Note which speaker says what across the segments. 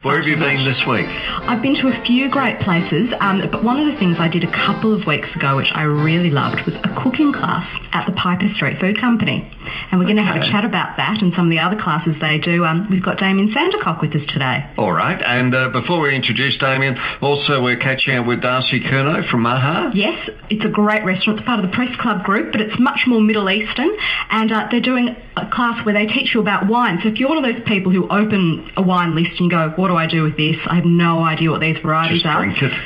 Speaker 1: Where have you been this week?
Speaker 2: I've been to a few great places, but one of the things I did a couple of weeks ago, which I really loved, was a cooking class at the Piper Street Food Company. And we're going to have a chat about that and some of the other classes they do. We've got Damian Sandercock with us today.
Speaker 1: All right, and before we introduce Damian, also we're catching up with Darcy Curnow from Maha.
Speaker 2: Yes, it's a great restaurant. It's part of the Press Club group, but it's much more Middle Eastern. And they're doing a class where they teach you about wine. So if you're one of those people who open a wine list and you go, what do I do with this? I have no idea what these varieties are.
Speaker 1: Just drink it.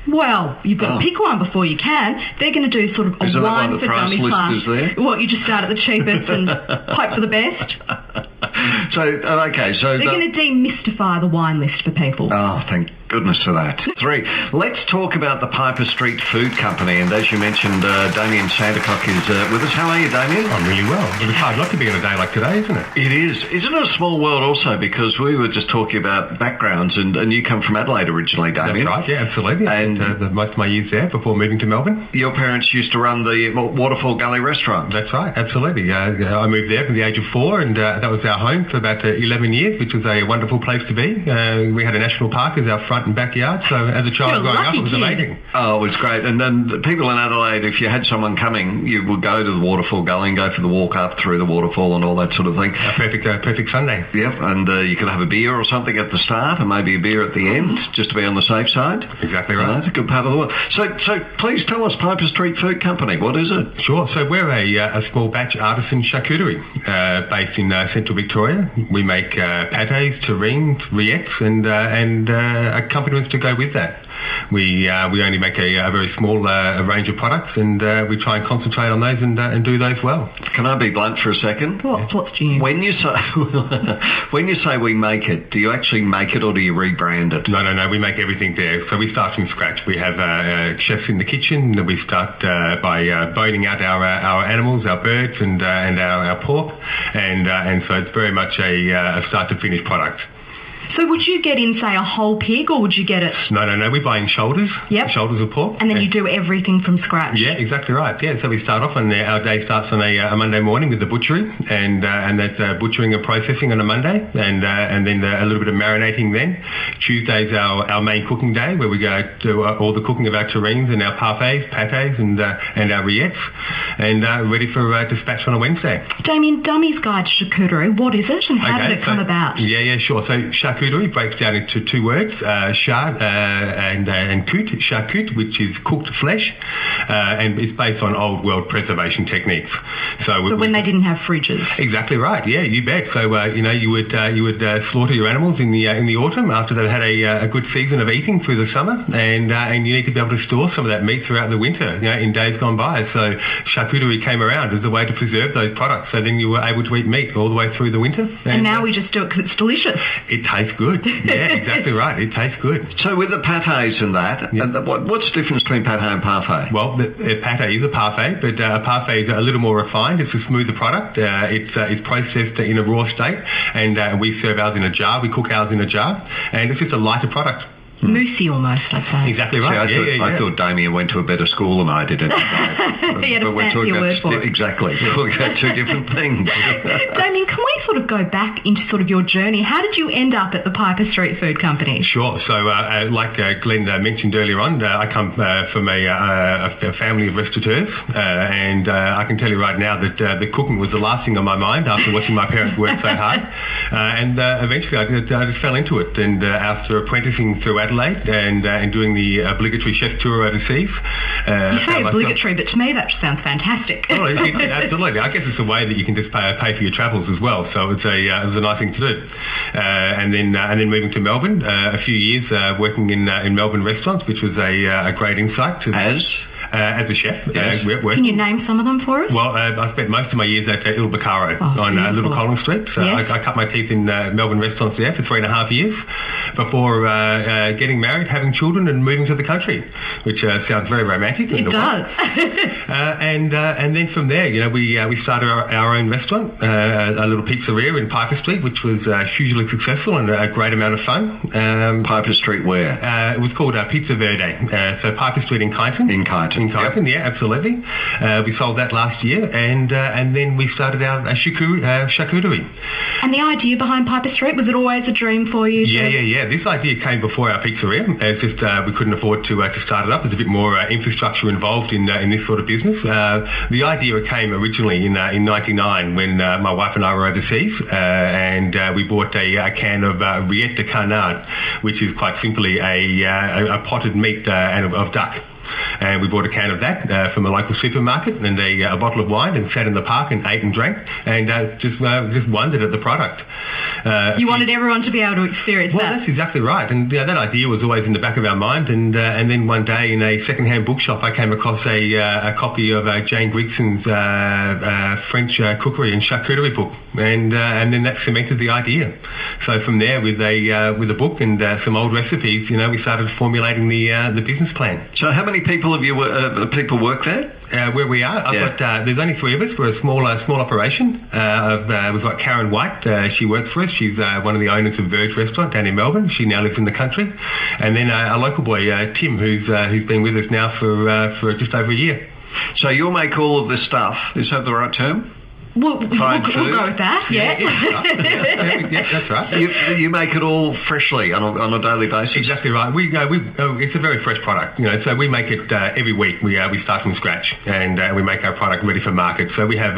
Speaker 2: Well, you've got to pick one before you can. They're going to do sort of a wine for dummy class. Well, you just start at the cheapest and hope for the best.
Speaker 1: So
Speaker 2: they're going to demystify the wine list for people.
Speaker 1: Oh, thank goodness for that. 3. Let's talk about the Piper Street Food Company. And as you mentioned, Damian Sandercock is with us. How are you, Damian?
Speaker 3: I'm really well. It's hard not to be on a day like today, isn't it?
Speaker 1: It is. Isn't it a small world also? Because we were just talking about backgrounds, and you come from Adelaide originally, Damian.
Speaker 3: That's right, yeah, absolutely. And most of my years there before moving to Melbourne.
Speaker 1: Your parents used to run the Waterfall Gully restaurant.
Speaker 3: That's right, absolutely. I moved there from the age of 4, and that was our home for about 11 years, which was a wonderful place to be. We had a national park as our front and backyard, so as a child growing up, it was amazing. Oh, it was great. And then the people in Adelaide, if you had someone coming, you would go to the Waterfall Gully and go for the walk up through the waterfall and all that sort of thing. A perfect Sunday.
Speaker 1: Yep, and you could have a beer or something at the start and maybe a beer at the end, just to be on the safe side.
Speaker 3: Exactly right.
Speaker 1: That's a good part of the world. So please tell us, Piper Street Food Company, what is it?
Speaker 3: Sure. So we're a small batch artisan charcuterie based in central Victoria. We make pâtés, terrines, rillettes, and accompaniments to go with that. We only make a very small range of products, and we try and concentrate on those and do those well.
Speaker 1: Can I be blunt for a second?
Speaker 2: What's new?
Speaker 1: When you say we make it, do you actually make it or do you rebrand it?
Speaker 3: No. We make everything there. So we start from scratch. We have chefs in the kitchen. We start by boning out our animals, our birds, and our pork, and so it's very much a start to finish product.
Speaker 2: So would you get in, say, a whole pig, or would you get it...
Speaker 3: No. We buy in shoulders.
Speaker 2: Yep.
Speaker 3: Shoulders of pork.
Speaker 2: And then you do everything from scratch.
Speaker 3: Yeah, exactly right. Yeah, so we start off, and our day starts on a Monday morning with the butchery, and that's butchering and processing on a Monday, and then a little bit of marinating then. Tuesday's our main cooking day, where we go do all the cooking of our terrines and our parfaits, pâtés, and our rillettes, and ready for dispatch on a Wednesday.
Speaker 2: Damien, Dummy's Guide to Charcuterie, what is it, and how did it come about?
Speaker 3: Yeah, sure. So charcuterie breaks down into 2 words, char and coute, charcut, which is cooked flesh, and it's based on old world preservation techniques. So
Speaker 2: when they didn't have fridges.
Speaker 3: Exactly right. Yeah, you bet. So you would slaughter your animals in the autumn after they've had a good season of eating through the summer, and you need to be able to store some of that meat throughout the winter, in days gone by. So charcuterie came around as a way to preserve those products. So then you were able to eat meat all the way through the winter.
Speaker 2: And now we just do it because it's delicious.
Speaker 3: It tastes good. Yeah, exactly right. It tastes good.
Speaker 1: So with the pâtés and that, what's the difference between pâté and parfait?
Speaker 3: Well, the pâté is a parfait, but a parfait is a little more refined. It's a smoother product. It's processed in a raw state, and we serve ours in a jar. We cook ours in a jar, and it's just a lighter product.
Speaker 2: Moussey almost, I'd say.
Speaker 3: Exactly right.
Speaker 1: See, I thought Damian went to a better school than I did.
Speaker 2: He had a fancy word for it.
Speaker 1: Exactly. We're talking about 2 different things.
Speaker 2: Damien, can we sort of go back into sort of your journey? How did you end up at the Piper Street Food Company?
Speaker 3: Sure. So like Glenn mentioned earlier on, I come from a family of restaurateurs, and I can tell you right now that the cooking was the last thing on my mind after watching my parents work so hard. And eventually I just fell into it, and after apprenticing through Adelaide and doing the obligatory chef tour overseas.
Speaker 2: You say obligatory, but to me that sounds fantastic.
Speaker 3: Oh, absolutely. I guess it's a way that you can just pay for your travels as well. So it was a nice thing to do. And then moving to Melbourne, a few years working in Melbourne restaurants, which was a great insight. As a chef.
Speaker 1: Yes.
Speaker 2: Can you name some of them for us?
Speaker 3: Well, I spent most of my years at Il Beccaro on Little Collins Street. So
Speaker 2: yes.
Speaker 3: I cut my teeth in Melbourne restaurants there for 3.5 years before getting married, having children, and moving to the country, which sounds very romantic.
Speaker 2: It does.
Speaker 3: And then from there, we started our own restaurant, a little pizzeria in Piper Street, which was hugely successful and a great amount of fun.
Speaker 1: Piper Street where?
Speaker 3: It was called Pizza Verde. So Piper Street in Kyneton.
Speaker 1: In Kyneton.
Speaker 3: Yeah, absolutely. We sold that last year, and then we started our charcuterie.
Speaker 2: And the idea behind Piper Street, was it always a dream for you?
Speaker 3: Yeah. this idea came before our pizzeria. It's just we couldn't afford to start it up. There's a bit more infrastructure involved in this sort of business. The idea came originally in '99 when my wife and I were overseas, and we bought a can of rillette de canard, which is quite simply a potted meat of duck. And we bought a can of that from a local supermarket and a bottle of wine, and sat in the park and ate and drank, and just wondered at the product.
Speaker 2: You wanted everyone to be able to experience that.
Speaker 3: Well, that's exactly right. And that idea was always in the back of our mind. And then one day in a second-hand bookshop, I came across a copy of Jane Grigson's French cookery and charcuterie book, and then that cemented the idea. So from there, with a book and some old recipes, we started formulating the business plan.
Speaker 1: So how many people have you people work there?
Speaker 3: Where we are, there's only 3 of us. We're a small operation. We've got Karen White. She works for us. She's one of the owners of Verge Restaurant down in Melbourne. She now lives in the country. And then a local boy, Tim, who's been with us now for just over a year.
Speaker 1: So you'll make all of this stuff. Is that the right term?
Speaker 2: We'll go with that, yeah.
Speaker 3: Yeah, that's right.
Speaker 1: You make it all freshly on a daily basis?
Speaker 3: Exactly right. It's a very fresh product, so we make it every week. We start from scratch, and we make our product ready for market. So we have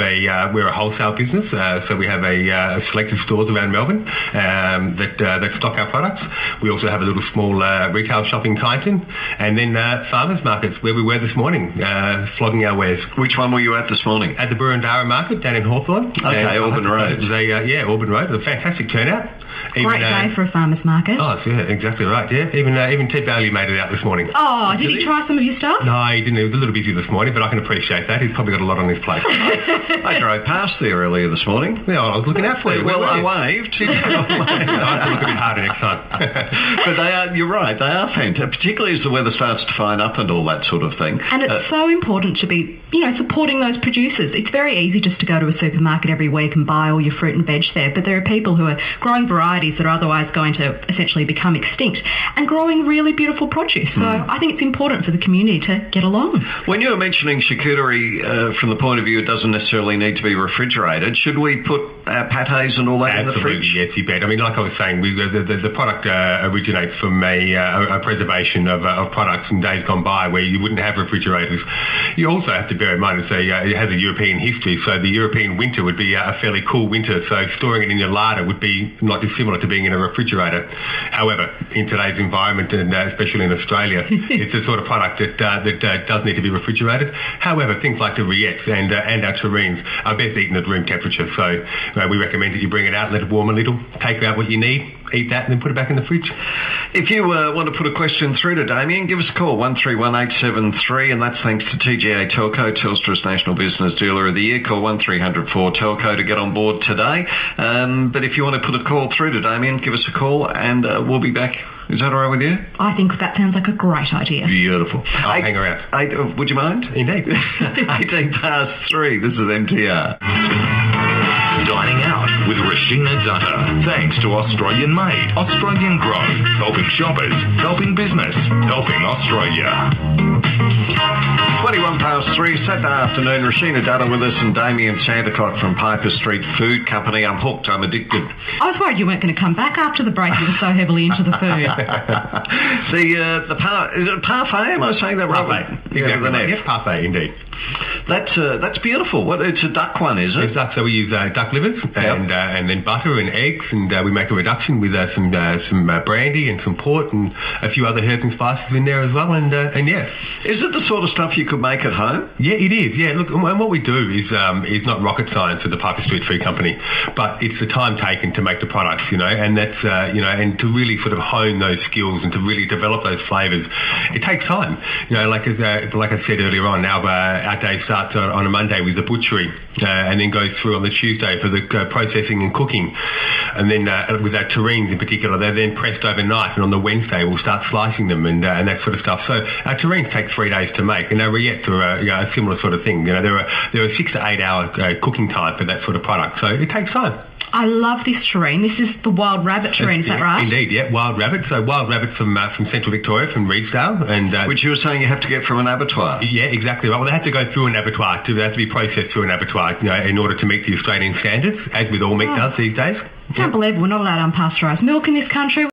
Speaker 3: we're a wholesale business, so we have a selected stores around Melbourne that stock our products. We also have a little small retail shop in Kyneton, and then farmers markets where we were this morning, flogging our wares.
Speaker 1: Which one were you at this morning?
Speaker 3: At the Burundara market down in Hawthorne.
Speaker 1: Okay, Auburn Road.
Speaker 3: Auburn Road. It was a fantastic turnout.
Speaker 2: Great day for a farmer's market.
Speaker 3: Oh, yeah, exactly right, yeah. Even Ted Bailey made it out this morning.
Speaker 2: Oh, did he try some of your stuff?
Speaker 3: No, he didn't. He was a little busy this morning, but I can appreciate that. He's probably got a lot on his plate.
Speaker 1: I drove past there earlier this morning.
Speaker 3: Yeah, I was looking out for you.
Speaker 1: Well, I waved.
Speaker 3: I have to look a bit harder next time.
Speaker 1: But you're right, they are fantastic, particularly as the weather starts to fine up and all that sort of thing.
Speaker 2: And it's so important to be, supporting those producers. It's very easy just to go to a supermarket every week and buy all your fruit and veg there, but there are people who are growing varieties that are otherwise going to essentially become extinct and growing really beautiful produce. So I think it's important for the community to get along.
Speaker 1: When you were mentioning charcuterie from the point of view it doesn't necessarily need to be refrigerated, should we put our pâtés and all that in the fridge?
Speaker 3: Yes, you bet. I mean, like I was saying, the product originates from a preservation of products in days gone by where you wouldn't have refrigerators. You also have to bear in mind it has a European history, so the European winter would be a fairly cool winter, so storing it in your larder would be not dissimilar to being in a refrigerator. However, in today's environment, and especially in Australia, it's the sort of product that does need to be refrigerated. However, things like the rillettes and our terrines are best eaten at room temperature, so we recommend that you bring it out, let it warm a little, take out what you need, eat that, and then put it back in the fridge.
Speaker 1: If you want to put a question through to Damian, give us a call, 131873, and that's thanks to TGA Telco, Telstra's National Business Dealer of the Year. Call 1300-4-TELCO to get on board today. But if you want to put a call through to Damian, give us a call, and we'll be back. Is that all right with you?
Speaker 2: I think that sounds like a great idea.
Speaker 1: Beautiful.
Speaker 3: I'll hang around.
Speaker 1: Would you mind?
Speaker 3: Indeed.
Speaker 1: 3:18. This is MTR.
Speaker 4: Dining out with Roshena Dutta. Thanks to Australian Made, Australian Grown, helping shoppers, helping business, helping Australia.
Speaker 1: 3:21, Saturday afternoon. Roshena Dutta with us and Damian Sandercock from Piper Street Food Company. I'm hooked. I'm addicted.
Speaker 2: I was worried you weren't going to come back after the break. You were so heavily into the food.
Speaker 1: Is it parfait? Am I saying that right?
Speaker 3: Parfait. Exactly. Yes, parfait, indeed.
Speaker 1: That's beautiful. It's a duck one, is it?
Speaker 3: It's duck, so we use duck livers and then butter and eggs, and we make a reduction with some brandy and some port and a few other herbs and spices in there as well. And yeah,
Speaker 1: is it the sort of stuff you could make at home?
Speaker 3: Yeah, it is. Yeah, look, and what we do is not rocket science at the Piper Street Food Company, but it's the time taken to make the products, and that's and to really sort of hone those skills and to really develop those flavours. It takes time, like I said earlier on. Our day starts on a Monday with the butchery, and then goes through on the Tuesday for the processing and cooking, and then with our terrines in particular, they're then pressed overnight, and on the Wednesday we'll start slicing them and that sort of stuff. So our terrines take 3 days to make, and our rillettes are a similar sort of thing. There are 6 to 8 hour cooking time for that sort of product, so it takes time.
Speaker 2: I love this terrine. This is the wild rabbit terrine, is that right?
Speaker 3: Indeed, yeah, wild rabbit. So wild rabbit from Central Victoria, from Reedsdale, and
Speaker 1: which you were saying you have to get from an abattoir.
Speaker 3: Yeah, exactly right. Well, they have to go through an abattoir. They have to be processed through an abattoir, in order to meet the Australian standards, as with all meat does these days.
Speaker 2: I can't believe we're not allowed unpasteurised milk in this country.